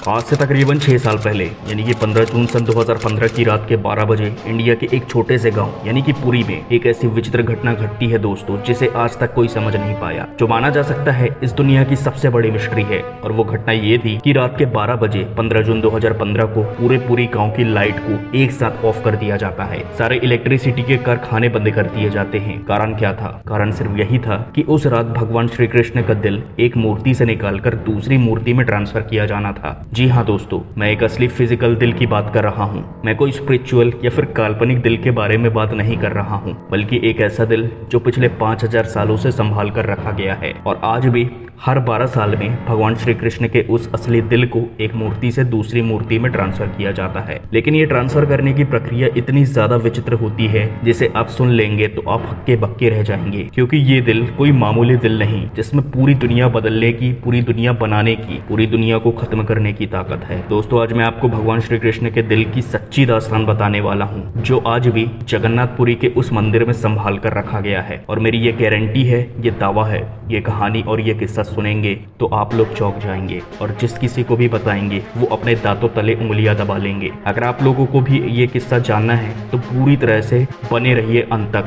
आज से तकरीबन 6 साल पहले यानी कि 15 जून सन 2015 की रात के 12 बजे इंडिया के एक छोटे से गांव यानी कि पुरी में एक ऐसी विचित्र घटना घटती है दोस्तों, जिसे आज तक कोई समझ नहीं पाया, जो माना जा सकता है इस दुनिया की सबसे बड़ी मिस्ट्री है। और वो घटना ये थी कि रात के 12 बजे 15 जून 2015 को पूरे पूरी गाँव की लाइट को एक साथ ऑफ कर दिया जाता है। सारे इलेक्ट्रिसिटी के कारखाने बंद कर दिए जाते हैं। कारण क्या था? कारण सिर्फ यही था कि उस रात भगवान श्री कृष्ण का दिल एक मूर्ति से निकालकर दूसरी मूर्ति में ट्रांसफर किया जाना था। जी हाँ दोस्तों, मैं एक असली फिजिकल दिल की बात कर रहा हूँ। मैं कोई स्पिरिचुअल या फिर काल्पनिक दिल के बारे में बात नहीं कर रहा हूँ, बल्कि एक ऐसा दिल जो पिछले 5000 सालों से संभाल कर रखा गया है और आज भी हर 12 साल में भगवान श्री कृष्ण के उस असली दिल को एक मूर्ति से दूसरी मूर्ति में ट्रांसफर किया जाता है। लेकिन ये ट्रांसफर करने की प्रक्रिया इतनी ज्यादा विचित्र होती है, जिसे आप सुन लेंगे तो आप हक्के बक्के रह जाएंगे, क्योंकि ये दिल कोई मामूली दिल नहीं, जिसमें पूरी दुनिया बदलने की, पूरी दुनिया बनाने की, पूरी दुनिया को खत्म करने की ताकत है। दोस्तों, आज मैं आपको भगवान श्री कृष्ण के दिल की सच्ची दास्तान बताने वाला हूँ, जो आज भी जगन्नाथपुरी के उस मंदिर में संभाल कर रखा गया है। और मेरी ये गारंटी है, ये दावा है, ये कहानी और ये किस्सा सुनेंगे तो आप लोग चौंक जाएंगे और जिस किसी को भी बताएंगे वो अपने दांतों तले उंगलियां दबा लेंगे। अगर आप लोगों को भी ये किस्सा जानना है तो पूरी तरह से बने रहिए अंत तक।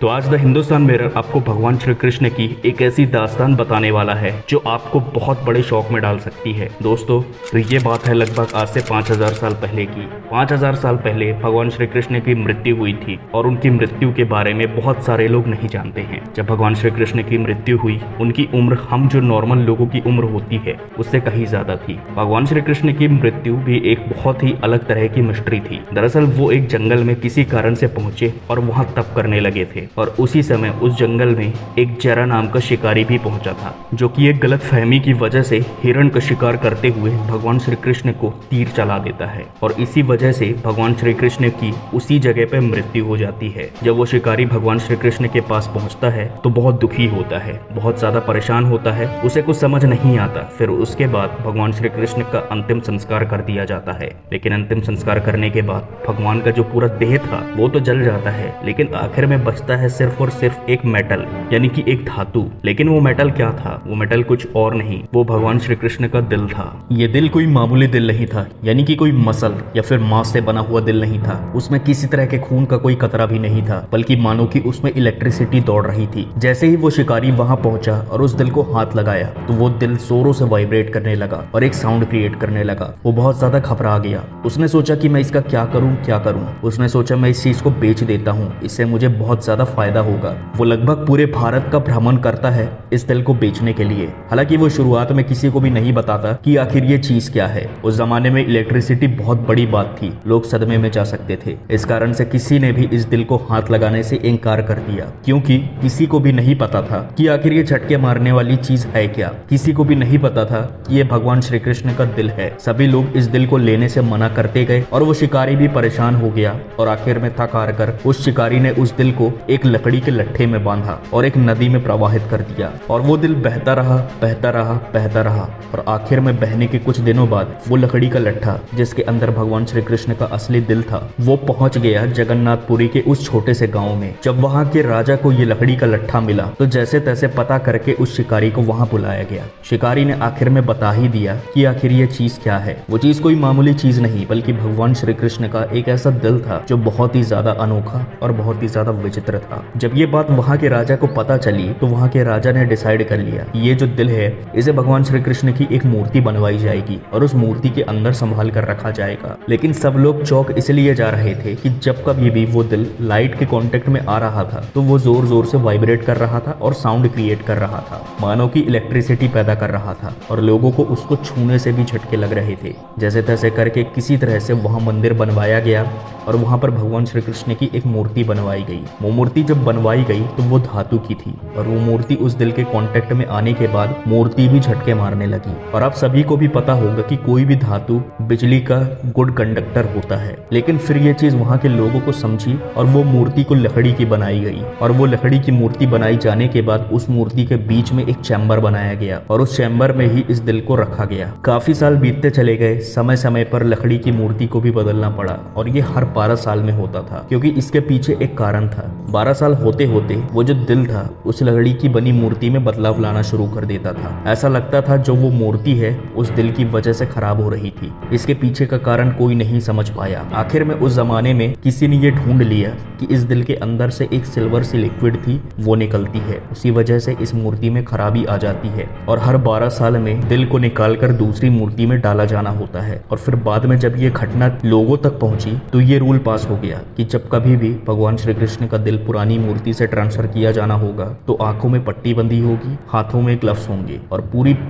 तो आज द हिंदुस्तान मिरर आपको भगवान श्री कृष्ण की एक ऐसी दास्तान बताने वाला है जो आपको बहुत बड़े शौक में डाल सकती है। दोस्तों, तो ये बात है लगभग आज से 5000 साल पहले की। 5000 साल पहले भगवान श्री कृष्ण की मृत्यु हुई थी और उनकी मृत्यु के बारे में बहुत सारे लोग नहीं जानते हैं। जब भगवान श्री कृष्ण की मृत्यु हुई, उनकी उम्र हम जो नॉर्मल लोगों की उम्र होती है उससे कहीं ज्यादा थी। भगवान श्री कृष्ण की मृत्यु भी एक बहुत ही अलग तरह की मिस्ट्री थी। दरअसल वो एक जंगल में किसी कारण से पहुंचे और वहां तप करने लगे थे और उसी समय उस जंगल में एक जरा नाम का शिकारी भी पहुंचा था, जो कि एक गलत फहमी की वजह से हिरण का शिकार करते हुए भगवान श्री कृष्ण को तीर चला देता है और इसी वजह से भगवान श्री कृष्ण की उसी जगह पर मृत्यु हो जाती है। जब वो शिकारी भगवान श्री कृष्ण के पास पहुंचता है तो बहुत दुखी होता है, बहुत ज्यादा परेशान होता है, उसे कुछ समझ नहीं आता। फिर उसके बाद भगवान श्री कृष्ण का अंतिम संस्कार कर दिया जाता है। लेकिन अंतिम संस्कार करने के बाद भगवान का जो पूरा देह था वो तो जल जाता है, लेकिन आखिर में बचता है सिर्फ और सिर्फ एक मेटल, यानी कि एक धातु। लेकिन वो मेटल क्या था? वो मेटल कुछ और नहीं, वो भगवान श्री कृष्ण का दिल था। ये दिल कोई मामूली दिल नहीं था, यानी कि कोई मसल या फिर मांस से बना हुआ दिल नहीं था। उसमें किसी तरह के खून का कोई कतरा भी नहीं था, बल्कि मानो कि उसमें इलेक्ट्रिसिटी दौड़ रही थी। जैसे ही वो शिकारी वहां पहुंचा और उस दिल को हाथ लगाया तो वो दिल जोरों से वाइब्रेट करने लगा और एक साउंड क्रिएट करने लगा। वो बहुत ज्यादा घबरा गया। उसने सोचा कि मैं इसका क्या करूं। उसने सोचा मैं इस चीज को बेच देता हूं, इससे मुझे बहुत ज्यादा फायदा होगा। वो लगभग पूरे भारत का भ्रमण करता है इस दिल को बेचने के लिए। हालांकि वो शुरुआत में किसी को भी नहीं बताता कि आखिर ये चीज क्या है। उस जमाने में इलेक्ट्रिसिटी बहुत बड़ी बात थी, लोग सदमे में जा सकते थे। इस कारण से किसी ने भी इस दिल को हाथ लगाने से इनकार कर दिया, क्योंकि किसी को भी नहीं पता था कि आखिर ये झटके मारने वाली चीज है क्या। किसी को भी नहीं पता था कि ये भगवान श्री कृष्ण का दिल है। सभी लोग इस दिल को लेने से मना करते गए और वो शिकारी भी परेशान हो गया और आखिर में थक हार कर उस शिकारी ने उस दिल को एक लकड़ी के लट्ठे में बांधा और एक नदी में प्रवाहित कर दिया। और वो दिल बहता रहा और आखिर में बहने के कुछ दिनों बाद वो लकड़ी का लट्ठा, जिसके अंदर भगवान श्री कृष्ण का असली दिल था, वो पहुंच गया जगन्नाथपुरी के उस छोटे से गांव में। जब वहां के राजा को ये लकड़ी का लट्ठा मिला तो जैसे तैसे पता करके उस शिकारी को वहां बुलाया गया। शिकारी ने आखिर में बता ही दिया कि आखिर ये चीज क्या है। वो चीज कोई मामूली चीज नहीं, बल्कि भगवान श्री कृष्ण का एक ऐसा दिल था जो बहुत ही ज्यादा अनोखा और बहुत ही ज्यादा विचित्र था। जब ये बात वहां के राजा को पता चली तो वहां के राजा ने डिसाइड कर लिया कि ये जो दिल है इसे भगवान श्री कृष्ण की एक मूर्ति बनवाई जाएगी और उस मूर्ति के अंदर संभाल कर रखा जाएगा। लेकिन सब लोग चौक इसलिए जा रहे थे कि जब कभी भी वो दिल लाइट के कांटेक्ट में आ रहा था तो वो जोर जोर से वाइब्रेट कर रहा था और साउंड क्रिएट कर रहा था, मानो कि इलेक्ट्रिसिटी पैदा कर रहा था और लोगों को उसको छूने से भी झटके लग रहे थे। जैसे तैसे करके किसी तरह से वहां मंदिर बनवाया गया और वहां पर भगवान श्री कृष्ण की एक मूर्ति बनवाई गई। वो मूर्ति जब बनवाई गई तो वो धातु की थी और वो मूर्ति उस दिल के कांटेक्ट में आने के बाद मूर्ति भी झटके मारने लगी। और आप सभी को भी पता होगा कि कोई भी धातु बिजली का गुड कंडक्टर होता है, लेकिन फिर ये चीज वहाँ के लोगों को समझी और वो मूर्ति को लकड़ी की बनाई गई। और वो लकड़ी की मूर्ति बनाई जाने के बाद उस मूर्ति के बीच में एक चैम्बर बनाया गया और उस चैम्बर में ही इस दिल को रखा गया। काफी साल बीतते चले गए, समय समय पर लकड़ी की मूर्ति को भी बदलना पड़ा और ये हर 12 साल में होता था, क्योंकि इसके पीछे एक कारण था। 12 साल होते होते वो जो दिल था उस लकड़ी की बनी मूर्ति में बदलाव लाना शुरू कर देता था। ऐसा लगता था जो वो मूर्ति है उस दिल की वजह से खराब हो रही थी। इसके पीछे का कारण कोई नहीं समझ पाया। आखिर में उस जमाने में किसी ने ये ढूंढ लिया कि इस दिल के अंदर से एक सिल्वर सी लिक्विड थी, वो निकलती है, उसी वजह से इस मूर्ति में खराबी आ जाती है और हर 12 साल में दिल को निकालकर दूसरी मूर्ति में डाला जाना होता है। और फिर बाद में जब ये घटना लोगों तक पहुंची तो ये रूल पास हो गया कि जब कभी भी भगवान श्री कृष्ण का दिल पुरानी मूर्ति से ट्रांसफर किया जाना होगा तो आंखों में पट्टी बंधी होगी, हाथों में ग्लव्स होंगे और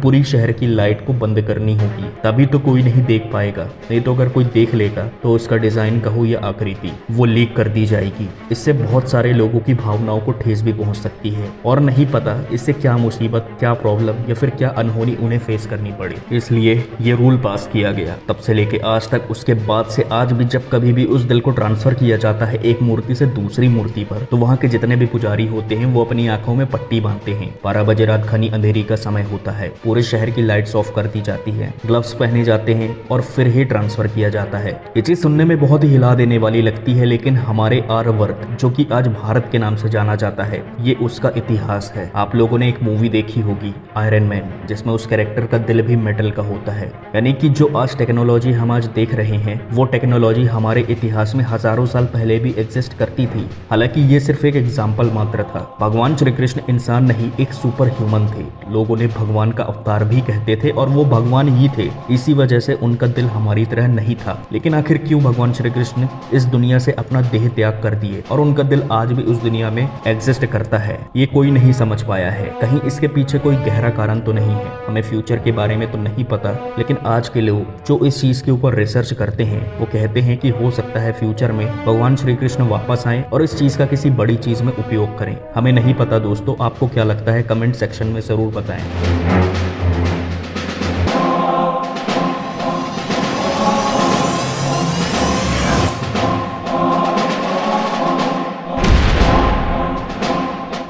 पूरी शहर की लाइट को बंद करनी होगी, तभी तो कोई नहीं देख पाएगा। नहीं तो अगर कोई देख लेगा तो उसका डिजाइन कहो या आकृति वो लीक कर दी जाएगी। इससे बहुत सारे लोगों की भावनाओं को ठेस भी पहुंच सकती है और नहीं पता इससे क्या मुसीबत, क्या प्रॉब्लम या फिर क्या अनहोनी उन्हें फेस करनी पड़े। इसलिए ये रूल पास किया गया। तब से लेके आज तक, उसके बाद से आज भी जब कभी भी उस दिल को ट्रांसफर किया जाता है एक मूर्ति से दूसरी मूर्ति पर, तो वहाँ के जितने भी पुजारी होते हैं वो अपनी आंखों में पट्टी बांधते हैं। 12 बजे रात घनी अंधेरी का समय होता है, पूरे शहर की लाइट्स ऑफ कर दी जाती है, ग्लव्स पहने जाते हैं और फिर ही ट्रांसफर किया जाता है। ये चीज सुनने में बहुत ही हिला देने वाली लगती है, लेकिन हमारे आर्यवर्त जो कि आज भारत के नाम से जाना जाता है, ये उसका इतिहास है। आप लोगों ने एक मूवी देखी होगी आयरन मैन, जिसमें उस कैरेक्टर का दिल भी मेटल का होता है। यानी कि जो आज टेक्नोलॉजी हम आज देख रहे हैं वो टेक्नोलॉजी हमारे इतिहास में हजारों साल पहले भी एग्जिस्ट करती थी। हालांकि ये सिर्फ एक एग्जाम्पल मात्र था। भगवान श्री कृष्ण इंसान नहीं, एक सुपर ह्यूमन थे। लोग उन्हें भगवान का अवतार भी कहते थे और वो भगवान ही थे। इसी वजह से उनका दिल हमारी तरह नहीं था। लेकिन आखिर क्यों भगवान श्री कृष्ण इस दुनिया से अपना देह त्याग कर दिए और उनका दिल आज भी उस दुनिया में एग्जिस्ट करता है, ये कोई नहीं समझ पाया है। कहीं इसके पीछे कोई गहरा कारण तो नहीं है। हमें फ्यूचर के बारे में तो नहीं पता, लेकिन आज के लोग जो इस चीज के ऊपर रिसर्च करते हैं वो कहते हैं कि हो सकता है फ्यूचर में भगवान श्री कृष्ण वापस आए और इस चीज का किसी बड़ी चीज में उपयोग करें। हमें नहीं पता दोस्तों, आपको क्या लगता है कमेंट सेक्शन में जरूर बताएं।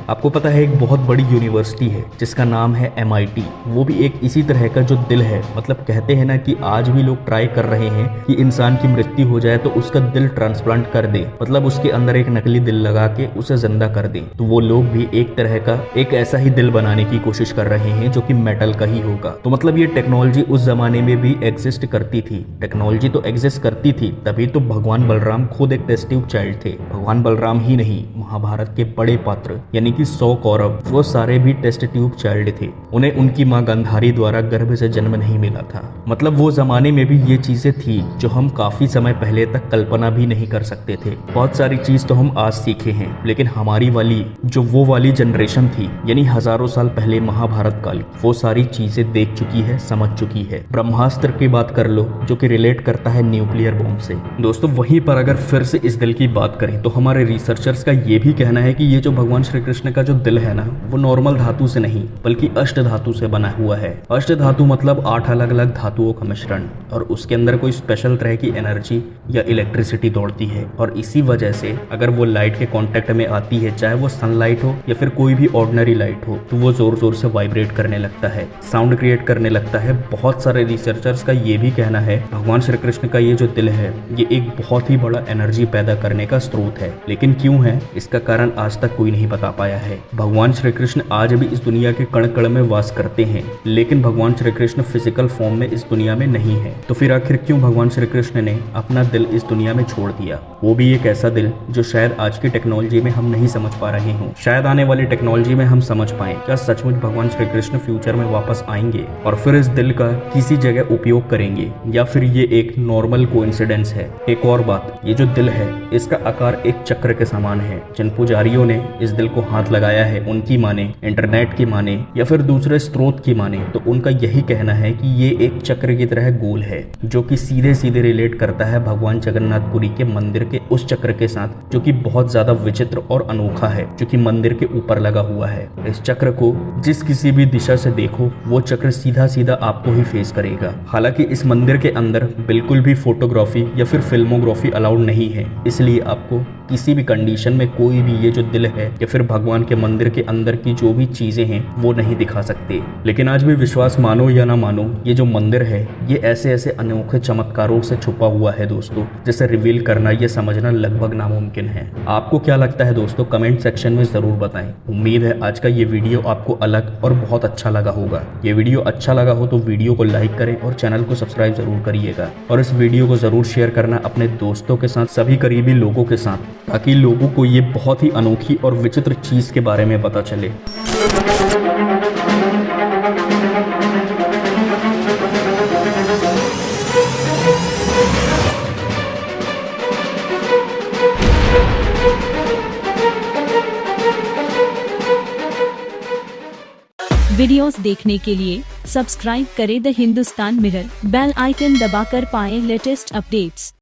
आपको पता है एक बहुत बड़ी यूनिवर्सिटी है जिसका नाम है MIT, वो भी एक इसी तरह का जो दिल है। मतलब कहते हैं ना कि आज भी लोग ट्राई कर रहे हैं कि इंसान की मृत्यु हो जाए तो उसका दिल ट्रांसप्लांट कर दे, मतलब उसके अंदर एक नकली दिल लगा के उसे जिंदा कर दे। तो वो लोग भी एक तरह का एक ऐसा ही दिल बनाने की कोशिश कर रहे हैं जो कि मेटल का ही होगा। तो मतलब ये टेक्नोलॉजी उस जमाने में भी एग्जिस्ट करती थी। टेक्नोलॉजी तो एग्जिस्ट करती थी, तभी तो भगवान बलराम खुद एक टेस्ट ट्यूब चाइल्ड थे। भगवान बलराम ही नहीं, महाभारत के बड़े पात्र यानी कि 100 कौरव, वो सारे भी टेस्ट ट्यूब चाइल्ड थे। उन्हें उनकी मां गांधारी द्वारा गर्भ से जन्म नहीं मिला था। मतलब वो जमाने में भी ये चीजें थी जो हम काफी समय पहले तक कल्पना भी नहीं कर सकते थे। बहुत सारी चीज तो हम आज सीखे हैं, लेकिन हमारी वाली जो वो वाली जनरेशन थी यानी हजारों साल पहले महाभारत काल, वो सारी चीजें देख चुकी है, समझ चुकी है। ब्रह्मास्त्र की बात कर लो जो कि रिलेट करता है न्यूक्लियर बॉम्ब से। दोस्तों वहीं पर अगर फिर से इस दिल की बात करें तो हमारे रिसर्चर्स का ये भी कहना है कि ये जो भगवान श्री कृष्ण का जो दिल है ना, वो नॉर्मल धातु से नहीं बल्कि अष्ट धातु से बना हुआ है। अष्ट धातु मतलब 8 अलग अलग धातुओं का मिश्रण, और उसके अंदर कोई स्पेशल तरह की एनर्जी या इलेक्ट्रिसिटी दौड़ती है। और इसी वजह से अगर वो लाइट के कांटेक्ट में आती है, चाहे वो सनलाइट हो या फिर कोई भी ऑर्डिनरी लाइट हो, तो वो जोर जोर से वाइब्रेट करने लगता है, साउंड क्रिएट करने लगता है। बहुत सारे रिसर्चर्स का ये भी कहना है भगवान श्री कृष्ण का ये जो दिल है ये एक बहुत ही बड़ा एनर्जी पैदा करने का स्रोत है। लेकिन क्यों है, इसका कारण आज तक कोई नहीं बता पाया है। भगवान श्री कृष्ण आज भी इस दुनिया के कण कण में वास करते हैं, लेकिन भगवान श्री कृष्ण फिजिकल फॉर्म में इस दुनिया में नहीं है। तो फिर आखिर क्यों भगवान श्री कृष्ण ने अपना दिल इस दुनिया में छोड़ दिया, वो भी एक ऐसा दिल जो शायद आज की टेक्नोलॉजी में हम नहीं समझ पा रहे हों। शायद आने वाली टेक्नोलॉजी में हम समझ पाए। क्या सचमुच भगवान श्री कृष्ण फ्यूचर में वापस आएंगे और फिर इस दिल का किसी जगह उपयोग करेंगे, या फिर ये एक नॉर्मल कोइंसिडेंस है। एक और बात, ये जो दिल है इसका आकार एक चक्र के समान है। जिन पुजारियों ने इस दिल को हाथ लगाया है उनकी माने, इंटरनेट की माने या फिर दूसरे स्रोत की माने, तो उनका यही कहना है कि ये एक चक्र की तरह गोल है जो कि सीधे सीधे रिलेट करता है भगवान जगन्नाथपुरी के मंदिर के उस चक्र के साथ जो कि बहुत ज्यादा विचित्र और अनोखा है, जो कि मंदिर के ऊपर लगा हुआ है। इस चक्र को जिस किसी भी दिशा से देखो वो चक्र सीधा सीधा आपको ही फेस करेगा। हालांकि इस मंदिर के अंदर बिल्कुल भी फोटोग्राफी या फिर फिल्मोग्राफी अलाउड नहीं है, इसलिए आपको किसी भी कंडीशन में कोई भी ये जो दिल है या फिर भगवान के मंदिर के अंदर की जो भी चीजें हैं वो नहीं दिखा सकते। लेकिन आज भी विश्वास मानो या ना मानो, ये जो मंदिर है ये ऐसे ऐसे अनोखे चमत्कारों से छुपा हुआ है दोस्तों, जिसे रिवील करना ये समझना लगभग नामुमकिन है। आपको क्या लगता है दोस्तों, कमेंट सेक्शन में जरूर बताएं। उम्मीद है आज का ये वीडियो आपको अलग और बहुत अच्छा लगा होगा। ये वीडियो अच्छा लगा हो तो वीडियो को लाइक करें और चैनल को सब्सक्राइब जरूर करिएगा, और इस वीडियो को जरूर शेयर करना अपने दोस्तों के साथ, सभी करीबी लोगों के साथ, ताकि लोगों को ये बहुत ही अनोखी और विचित्र चीज के बारे में पता चले। वीडियोस देखने के लिए सब्सक्राइब करें the Hindustan Mirror, bell icon दबाकर पाएं लेटेस्ट अपडेट्स।